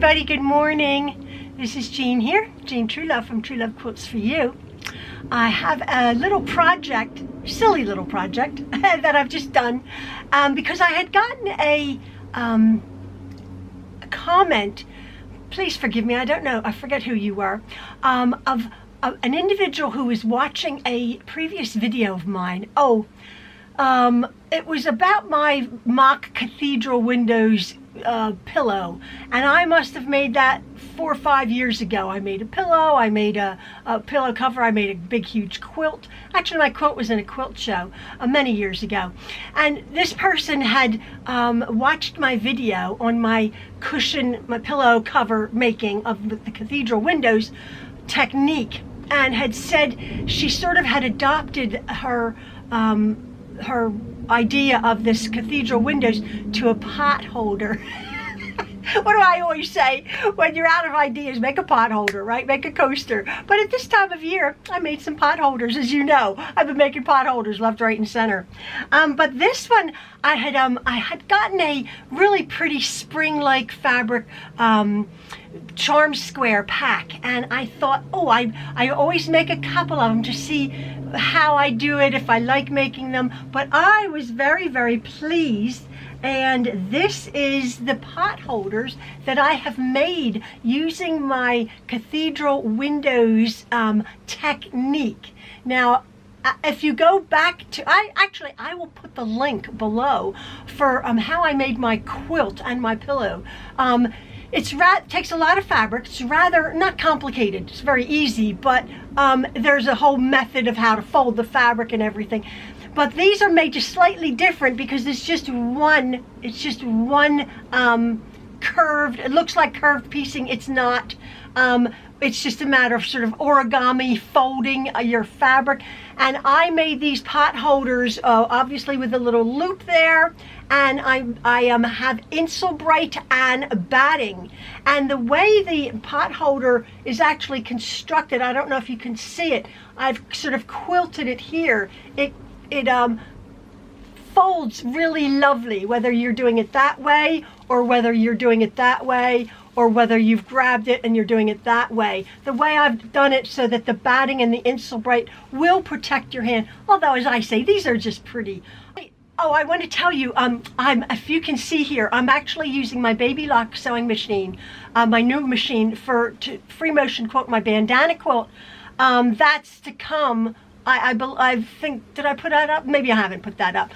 everybody, good morning. This is Jean here, Jean Truelove from Truelove Quilts for You. I have a little project, silly little project, that I've just done because I had gotten a comment, please forgive me, I don't know, I forget who you were, of an individual who was watching a previous video of mine. It was about my mock cathedral windows pillow, and I must have made that 4 or 5 years ago. I made a pillow, I made a pillow cover, I made a big huge quilt. Actually, my quilt was in a quilt show many years ago, and this person had watched my video on my cushion, my pillow cover making of the cathedral windows technique, and had said she sort of had adopted her idea of this cathedral windows to a pot holder. What do I always say when you're out of ideas? Make a pot holder, right? Make a coaster. But at this time of year, I made some pot holders, as you know. I've been making pot holders left, right, and center. But this one, I had gotten a really pretty spring-like fabric charm square pack, and I thought, I always make a couple of them to see how I do it, if I like making them. But I was very, very pleased, and this is the pot holders that I have made using my cathedral windows technique. Now, if you go back to, I will put the link below for how I made my quilt and my pillow. It takes a lot of fabric. It's rather not complicated. It's very easy, but there's a whole method of how to fold the fabric and everything. But these are made just slightly different because it's just one curved, it looks like curved piecing. It's not. It's just a matter of sort of origami folding your fabric. And I made these pot holders, obviously with a little loop there. And I have Insulbright and batting. And the way the pot holder is actually constructed, I don't know if you can see it. I've sort of quilted it here. It folds really lovely, whether you're doing it that way or whether you're doing it that way, or whether you've grabbed it and you're doing it that way. The way I've done it so that the batting and the Insulbright will protect your hand. Although, as I say, these are just pretty. Oh, I want to tell you, if you can see here, I'm actually using my Baby Lock sewing machine, my new machine to free motion quilt my bandana quilt. That's to come. I think, did I put that up? Maybe I haven't put that up.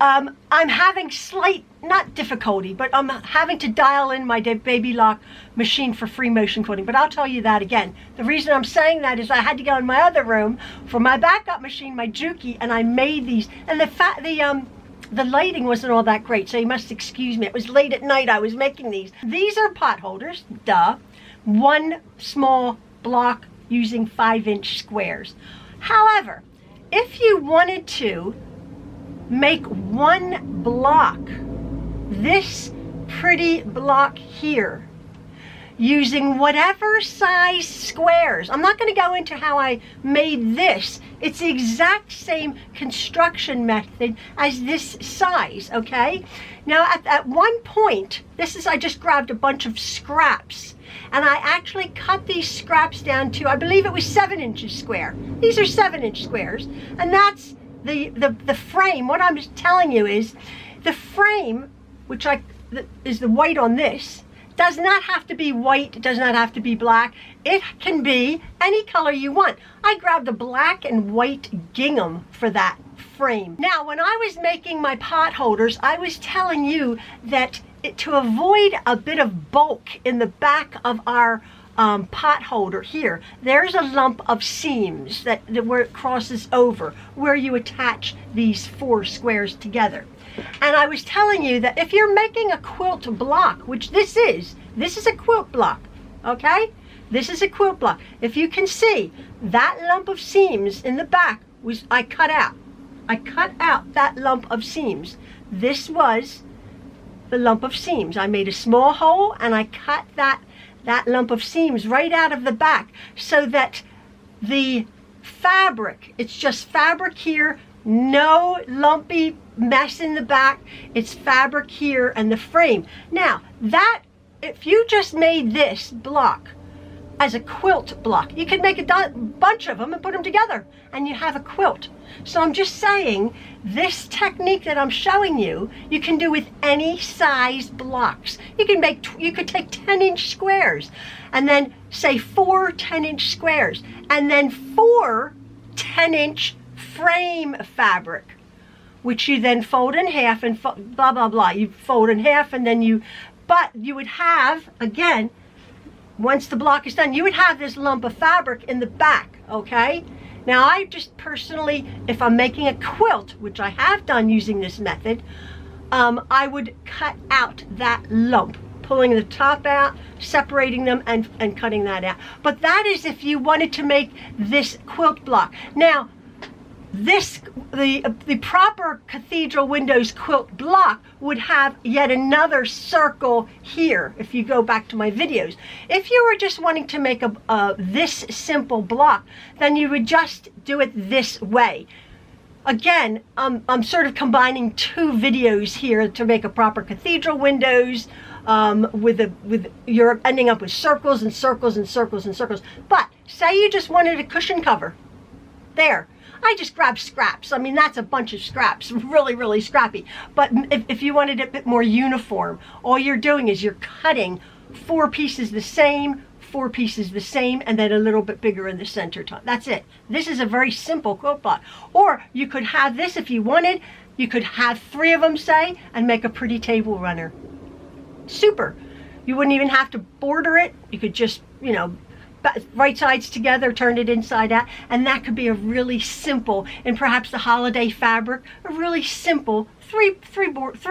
I'm having slight, not difficulty, but I'm having to dial in my Baby Lock machine for free motion quilting, but I'll tell you that again. The reason I'm saying that is I had to go in my other room for my backup machine, my Juki, and I made these, and the lighting wasn't all that great, so you must excuse me. It was late at night I was making these. These are pot holders, duh. One small block using 5-inch squares. However, if you wanted to make one block, this pretty block here, using whatever size squares. I'm not going to go into how I made this. It's the exact same construction method as this size, okay? Now at one point, I just grabbed a bunch of scraps, and I actually cut these scraps down to, I believe it was 7 inches square. These are 7-inch squares, and that's the frame. What I'm telling you is the frame, which is the white on this, does not have to be white, it does not have to be black. It can be any color you want. I grabbed a black and white gingham for that frame. Now, when I was making my pot holders, I was telling you that to avoid a bit of bulk in the back of our pot holder here, there's a lump of seams where it crosses over, where you attach these 4 squares together. And I was telling you that if you're making a quilt block, which this is a quilt block, okay? This is a quilt block. If you can see, that lump of seams in the back I cut out. I cut out that lump of seams. This was the lump of seams. I made a small hole and I cut that lump of seams right out of the back so that the fabric, it's just fabric here, no lumpy mess in the back. It's fabric here and the frame. Now, that if you just made this block as a quilt block, you could make a bunch of them and put them together and you have a quilt. So I'm just saying, this technique that I'm showing you, you can do with any size blocks. You could take 10-inch squares and then say 4 10-inch squares and then 4 10-inch frame fabric, which you then fold in half and blah, blah, blah. You fold in half and then but you would have, again, once the block is done, you would have this lump of fabric in the back, okay? Now, I just personally, if I'm making a quilt, which I have done using this method, I would cut out that lump, pulling the top out, separating them, and cutting that out. But that is if you wanted to make this quilt block. Now, the proper Cathedral windows quilt block would have yet another circle here, if you go back to my videos. If you were just wanting to make this simple block, then you would just do it this way. Again, I'm sort of combining 2 videos here to make a proper Cathedral windows, you're ending up with circles and circles and circles and circles. But say you just wanted a cushion cover. There. I just grabbed scraps. I mean, that's a bunch of scraps, really, really scrappy. But if you wanted it a bit more uniform, all you're doing is you're cutting 4 pieces the same, 4 pieces the same, and then a little bit bigger in the center top. That's it. This is a very simple quilt block. Or you could have this if you wanted. You could have 3 of them, say, and make a pretty table runner. Super. You wouldn't even have to border it. You could just, right sides together, turn it inside out, and that could be a really simple, and perhaps the holiday fabric, a really simple 3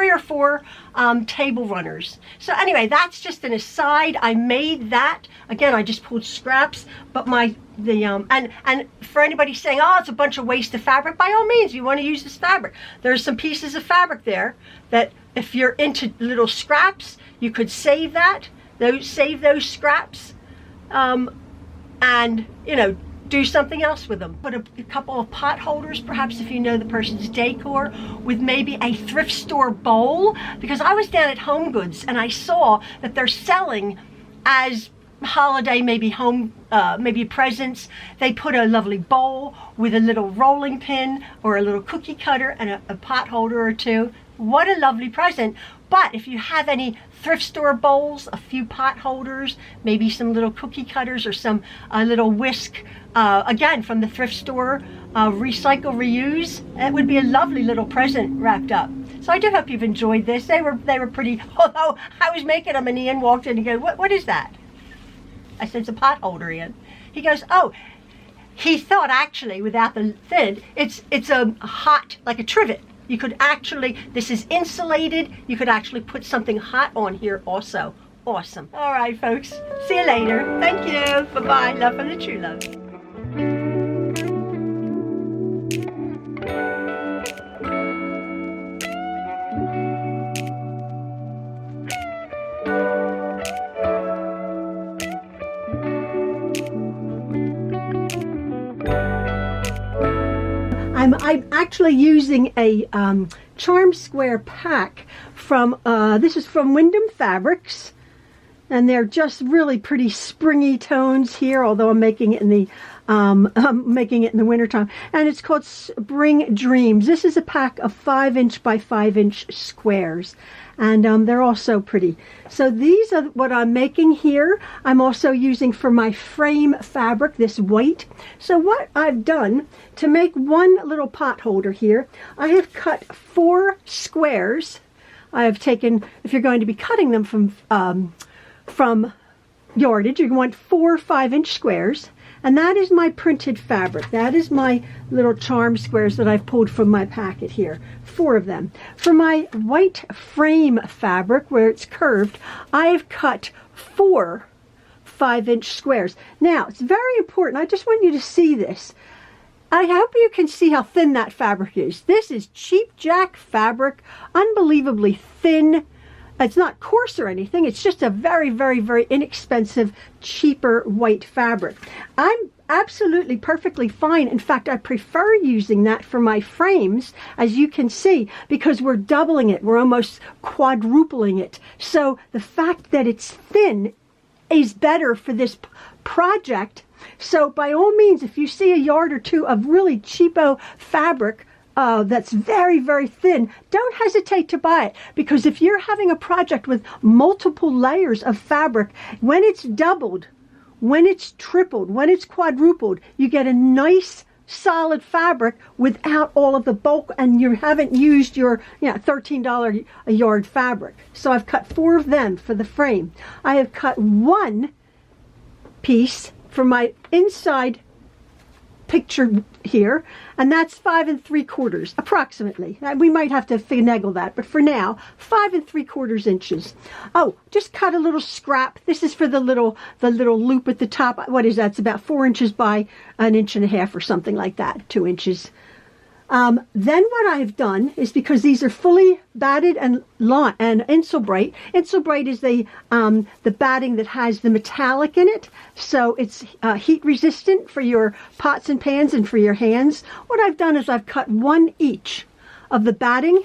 or 4 table runners. So anyway, that's just an aside. I made that. Again, I just pulled scraps, but and for anybody saying, oh, it's a bunch of waste of fabric, by all means, you want to use this fabric. There's some pieces of fabric there that if you're into little scraps, you could save those scraps. And do something else with them. Put a couple of pot holders, perhaps if you know the person's decor, with maybe a thrift store bowl, because I was down at Home Goods and I saw that they're selling as holiday, maybe home, maybe presents. They put a lovely bowl with a little rolling pin or a little cookie cutter and a pot holder or 2. What a lovely present. But if you have any thrift store bowls, a few pot holders, maybe some little cookie cutters or some little whisk, again, from the thrift store, recycle, reuse, it would be a lovely little present wrapped up. So I do hope you've enjoyed this. They were pretty, although I was making them and Ian walked in and goes, what is that? I said, it's a pot holder, Ian. He goes, oh, he thought actually without the thin, it's a hot, like a trivet. You could actually, this is insulated, you could actually put something hot on here also. Awesome. All right, folks. See you later. Thank you. Bye-bye. Love from the True Loves. I'm actually using a charm square pack from, this is from Wyndham Fabrics, and they're just really pretty springy tones here, although I'm making it in the wintertime, and it's called Spring Dreams. This is a pack of 5-inch by 5-inch squares, and they're all so pretty. So these are what I'm making here. I'm also using for my frame fabric this white. So what I've done to make one little pot holder here, I have cut 4 squares. I have taken, if you're going to be cutting them from yardage, you want 4 5-inch squares. And that is my printed fabric. That is my little charm squares that I've pulled from my packet here. 4 of them. For my white frame fabric, where it's curved, I've cut 4 5-inch squares. Now, it's very important. I just want you to see this. I hope you can see how thin that fabric is. This is cheap jack fabric, unbelievably thin. It's not coarse or anything. It's just a very, very, very inexpensive, cheaper white fabric. I'm absolutely perfectly fine. In fact, I prefer using that for my frames, as you can see, because we're doubling it. We're almost quadrupling it. So the fact that it's thin is better for this project. So by all means, if you see a yard or two of really cheapo fabric that's very, very thin, don't hesitate to buy it, because if you're having a project with multiple layers of fabric, when it's doubled, when it's tripled, when it's quadrupled, you get a nice solid fabric without all of the bulk, and you haven't used your $13 a yard fabric. So I've cut 4 of them for the frame. I have cut 1 piece for my inside picture here, and that's 5 3/4 approximately. We might have to finagle that, but for now, 5 3/4 inches. Oh, just cut a little scrap. This is for the little loop at the top. What is that? It's about 4 inches by 1.5 inches or something like that, 2 inches. Then what I've done is, because these are fully batted and Insulbrite. Insulbrite is the batting that has the metallic in it, so it's heat resistant for your pots and pans and for your hands. What I've done is I've cut 1 each of the batting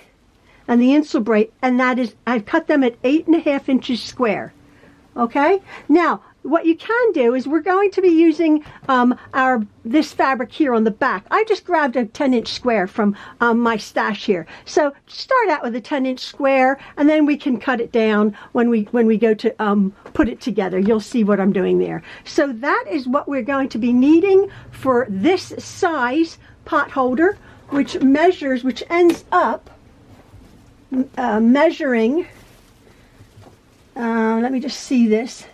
and the Insulbrite, and that is, I've cut them at 8.5 inches square. Okay, now what you can do is, we're going to be using this fabric here on the back. I just grabbed a 10-inch square from my stash here. So start out with a 10-inch square, and then we can cut it down when we go to put it together. You'll see what I'm doing there. So that is what we're going to be needing for this size pot holder, which ends up measuring. Let me just see this.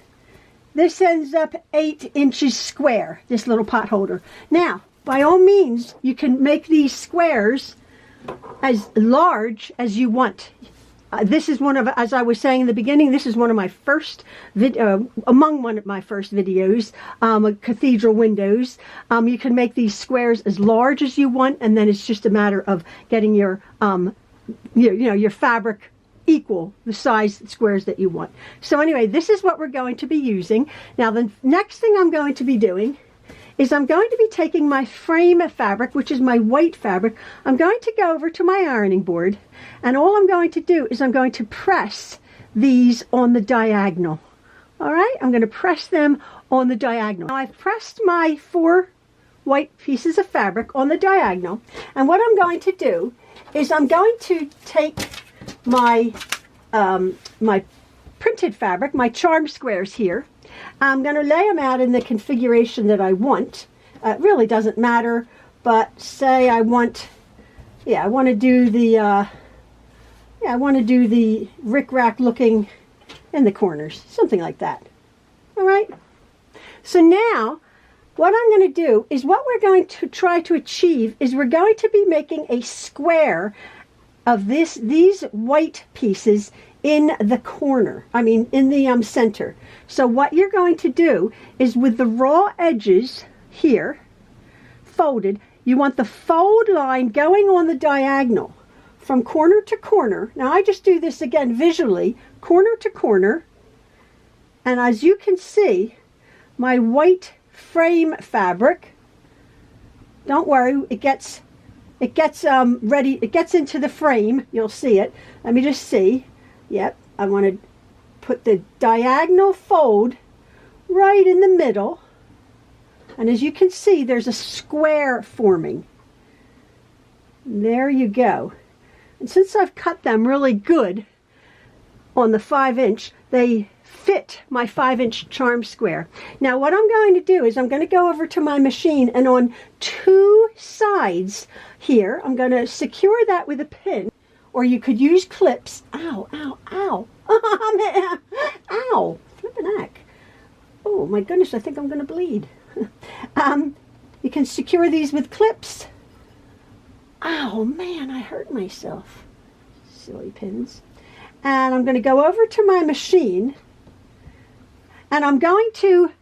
This ends up 8 inches square, this little pot holder. Now, by all means, you can make these squares as large as you want. This is one of, as I was saying in the beginning, this is one of my first videos, Cathedral windows. You can make these squares as large as you want, and then it's just a matter of getting your fabric equal the size squares that you want. So anyway, this is what we're going to be using. Now the next thing I'm going to be doing is, I'm going to be taking my frame fabric, which is my white fabric. I'm going to go over to my ironing board, and all I'm going to do is I'm going to press these on the diagonal. All right, I'm going to press them on the diagonal. Now I've pressed my 4 white pieces of fabric on the diagonal, and what I'm going to do is, I'm going to take my my printed fabric, my charm squares here. I'm going to lay them out in the configuration that I want. It really doesn't matter, but say I want to do the rick-rack looking in the corners, something like that. All right. So now, what I'm going to do is, what we're going to try to achieve is, we're going to be making a square of these white pieces in the corner, in the center. So what you're going to do is, with the raw edges here folded, you want the fold line going on the diagonal from corner to corner. Now I just do this again visually, corner to corner, and as you can see, my white frame fabric, don't worry, it gets ready, it gets into the frame, you'll see it. Let me just see. Yep, I want to put the diagonal fold right in the middle, and as you can see, there's a square forming. There you go. And since I've cut them really good on the 5-inch, they fit my 5-inch charm square. Now what I'm going to do is, I'm going to go over to my machine, and on 2 sides here, I'm going to secure that with a pin, or you could use clips. Ow, ow, ow. Ow, flippin' heck. Oh my goodness, I think I'm going to bleed. You can secure these with clips. Oh man, I hurt myself. Silly pins. And I'm going to go over to my machine, and I'm going to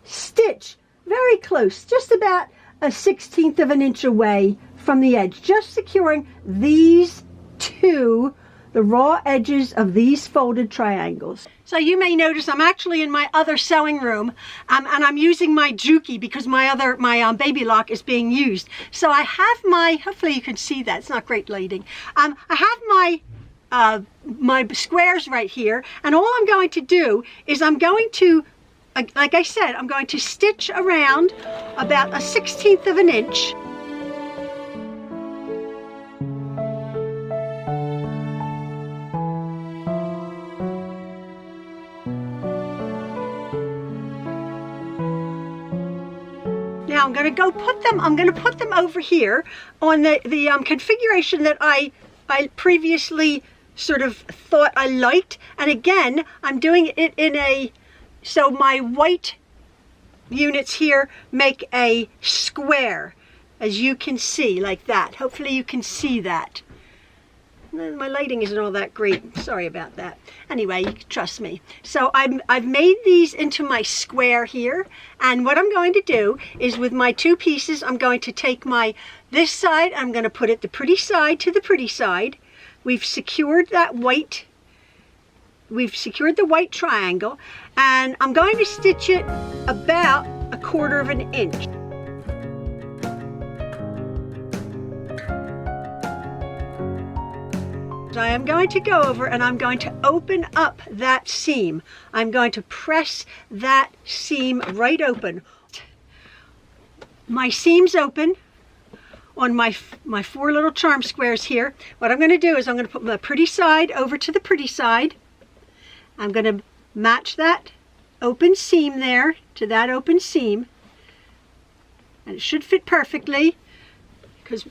stitch very close, just about a 1/16 of an inch away from the edge, just securing these 2, the raw edges of these folded triangles. So you may notice I'm actually in my other sewing room, and I'm using my Juki because my baby lock is being used. So I have my, hopefully you can see that, it's not great lighting. I have my squares right here, and all I'm going to do is I'm going to, like I said, I'm going to stitch around about 1/16 of an inch. Now I'm going to put them over here on the configuration that I previously sort of thought I liked. And again, I'm doing it in so my white units here make a square, as you can see, like that. Hopefully you can see that. My lighting isn't all that great. Sorry about that. Anyway, you can trust me. So I've made these into my square here. And what I'm going to do is with my two pieces, I'm going to take this side, I'm going to put it the pretty side to the pretty side. We've secured that white. We've secured the white triangle. And I'm going to stitch it about 1/4 of an inch. I am going to go over and I'm going to open up that seam. I'm going to press that seam right open. My seam's open on my 4 little charm squares here. What I'm going to do is I'm going to put my pretty side over to the pretty side. I'm going to match that open seam there to that open seam. And it should fit perfectly because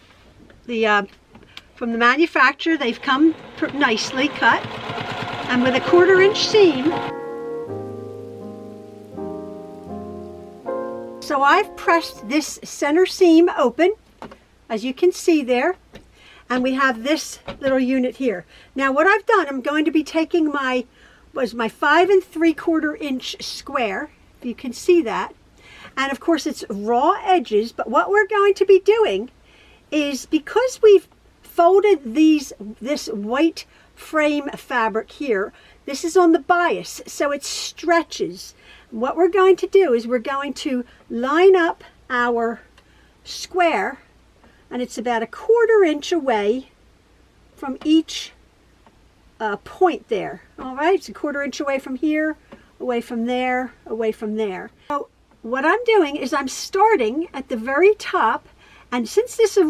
from the manufacturer, they've come nicely cut, and with a 1/4 inch seam. So I've pressed this center seam open, as you can see there, and we have this little unit here. Now what I've done, I'm going to be taking my 5 3/4 inch square, if you can see that, and of course it's raw edges, but what we're going to be doing is, because we've folded this white frame fabric here, this is on the bias, so it stretches. What we're going to do is we're going to line up our square, and it's about 1/4 inch away from each point there. All right, it's 1/4 inch away from here, away from there, away from there. So what I'm doing is I'm starting at the very top. And since this is a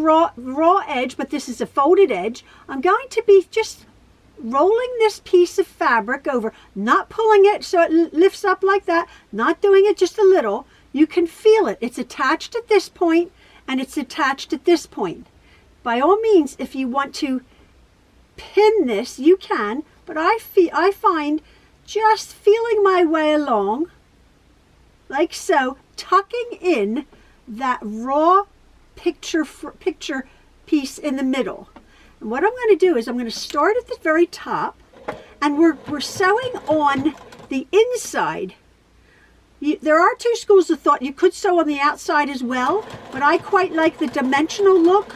raw edge, but this is a folded edge, I'm going to be just rolling this piece of fabric over, not pulling it so it lifts up like that, not doing it just a little. You can feel it. It's attached at this point, and it's attached at this point. By all means, if you want to pin this, you can, but I find just feeling my way along, like so, tucking in that raw picture piece in the middle. And what I'm going to do is I'm going to start at the very top, and we're sewing on the inside. There are two schools of thought. You could sew on the outside as well, but I quite like the dimensional look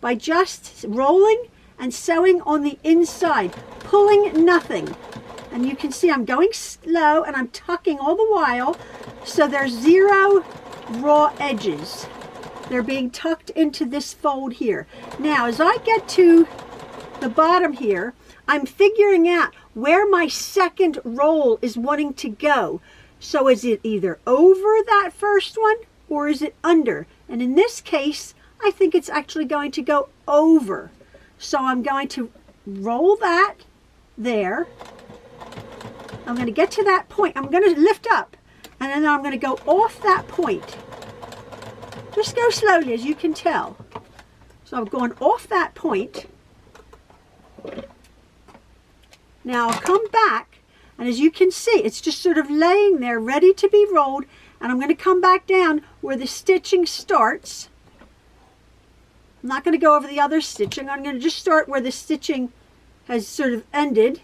by just rolling and sewing on the inside, pulling nothing. And you can see I'm going slow and I'm tucking all the while, so there's 0 raw edges. They're being tucked into this fold here. Now, as I get to the bottom here, I'm figuring out where my second roll is wanting to go. So is it either over that first one or is it under? And in this case, I think it's actually going to go over. So I'm going to roll that there. I'm going to get to that point. I'm going to lift up, and then I'm going to go off that point. Just go slowly, as you can tell. So I'm going off that point. Now I'll come back, and as you can see, it's just sort of laying there ready to be rolled, and I'm going to come back down where the stitching starts. I'm not going to go over the other stitching. I'm going to just start where the stitching has sort of ended.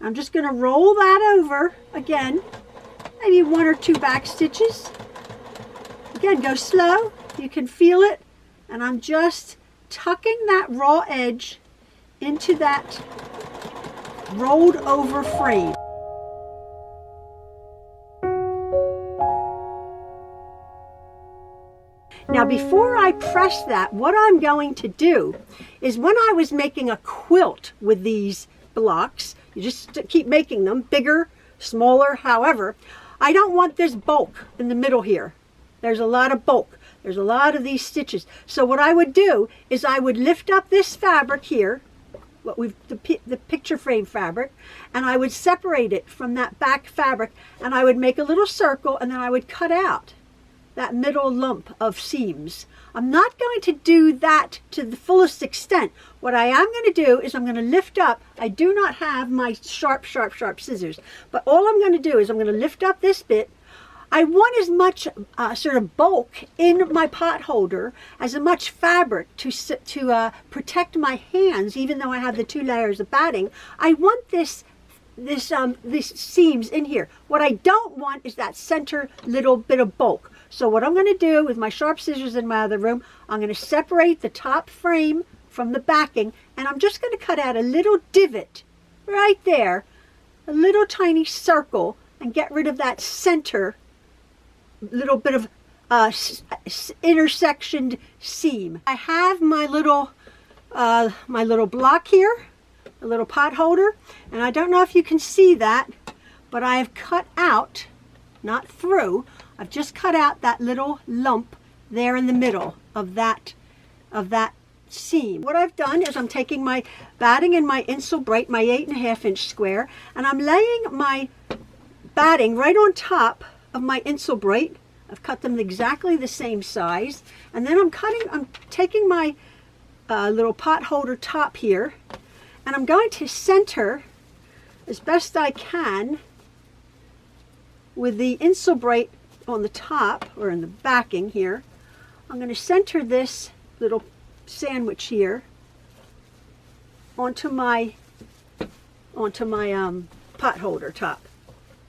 I'm just going to roll that over again, maybe 1 or 2 back stitches. Again, go slow. You can feel it, and I'm just tucking that raw edge into that rolled over frame. Now before I press that, what I'm going to do is, when I was making a quilt with these blocks, you just keep making them bigger, smaller, however, I don't want this bulk in the middle here. There's a lot of bulk. There's a lot of these stitches. So what I would do is I would lift up this fabric here, the picture frame fabric, and I would separate it from that back fabric, and I would make a little circle, and then I would cut out that middle lump of seams. I'm not going to do that to the fullest extent. What I am going to do is I'm going to lift up. I do not have my sharp scissors, but all I'm going to do is I'm going to lift up this bit. I want as much sort of bulk in my pot holder, as much fabric to protect my hands, even though I have the 2 layers of batting. I want these seams in here. What I don't want is that center little bit of bulk. So what I'm going to do with my sharp scissors in my other room, I'm going to separate the top frame from the backing, and I'm just going to cut out a little divot right there, a little tiny circle, and get rid of that center little bit of intersectioned seam. I have my little block here, a little pot holder, and I don't know if you can see that, but I have cut out, not through, I've just cut out that little lump there in the middle of that seam. What I've done is I'm taking my batting and my Insulbrate, my 8.5 inch square, and I'm laying my batting right on top of my Insulbrate. I've cut them exactly the same size, and then I'm taking my little pot holder top here, and I'm going to center as best I can with the Insulbrate on the top, or in the backing here. I'm going to center this little sandwich here onto my pot holder top.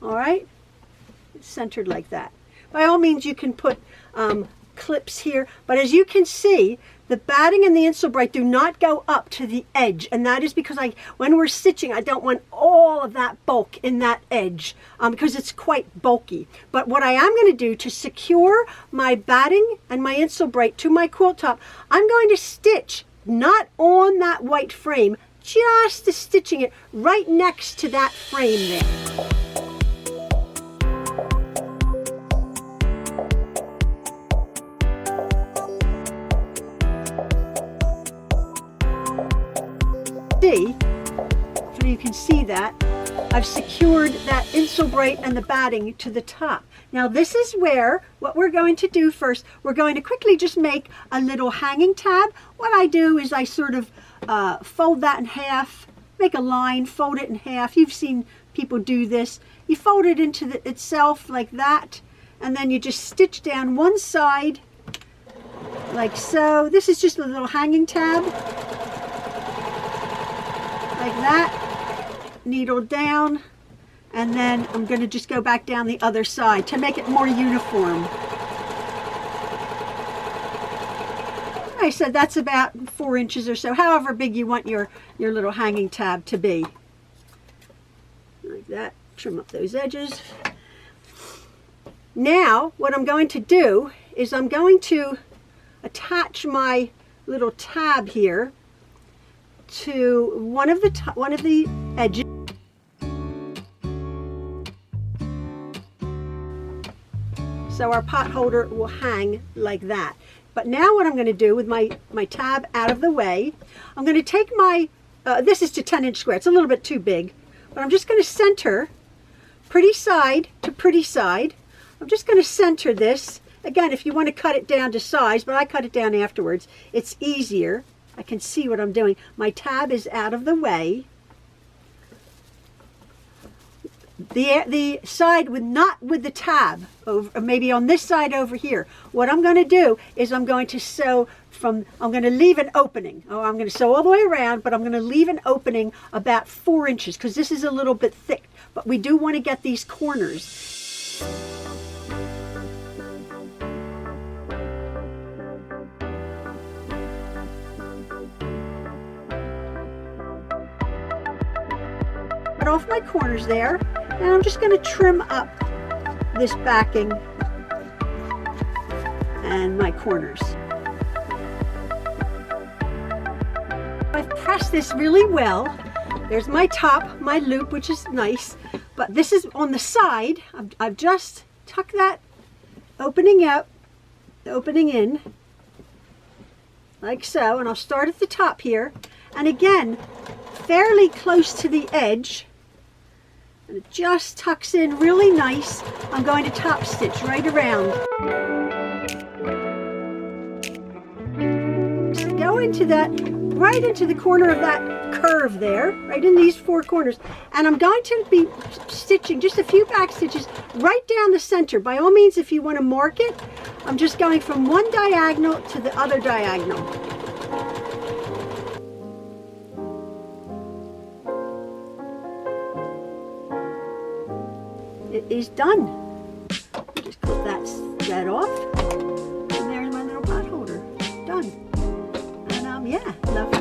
All right, it's centered like that. By all means, you can put clips here, but as you can see, the batting and the Insulbrate do not go up to the edge, and that is because when we're stitching, I don't want all of that bulk in that edge, because it's quite bulky. But what I am going to do to secure my batting and my Insulbrate to my quilt top, I'm going to stitch not on that white frame, just stitching it right next to that frame there. So you can see that I've secured that Insulbrate and the batting to the top. Now this is where what we're going to do first. We're going to quickly just make a little hanging tab. What I do is I sort of fold that in half, make a line, fold it in half. You've seen people do this. You fold it into itself like that, and then you just stitch down one side like so. This is just a little hanging tab. Like that, needle down, and then I'm going to just go back down the other side to make it more uniform. I said that's about 4 inches or so, however big you want your little hanging tab to be. Like that, trim up those edges. Now, what I'm going to do is I'm going to attach my little tab here to one of the edges. So our pot holder will hang like that. But now what I'm going to do with my tab out of the way, I'm going to take my, this is to 10-inch square. It's a little bit too big, but I'm just going to center pretty side to pretty side. I'm just going to center this. Again, if you want to cut it down to size, but I cut it down afterwards, it's easier. I can see what I'm doing. My tab is out of the way. The side not with the tab, over, maybe on this side over here. What I'm going to do is I'm going to sew I'm going to leave an opening. Oh, I'm going to sew all the way around, but I'm going to leave an opening about 4 inches because this is a little bit thick. But we do want to get these corners. off my corners there, and I'm just going to trim up this backing and my corners. I've pressed this really well. There's my top, my loop, which is nice, but this is on the side. I've just tucked that opening up, the opening in, like so, and I'll start at the top here, and again, fairly close to the edge, and it just tucks in really nice. I'm going to top stitch right around. Just go into that, right into the corner of that curve there, right in these 4 corners, and I'm going to be stitching just a few back stitches right down the center. By all means, if you want to mark it, I'm just going from one diagonal to the other diagonal. It is done. Just cut that off, and there's my little pot holder. Done. And yeah, lovely.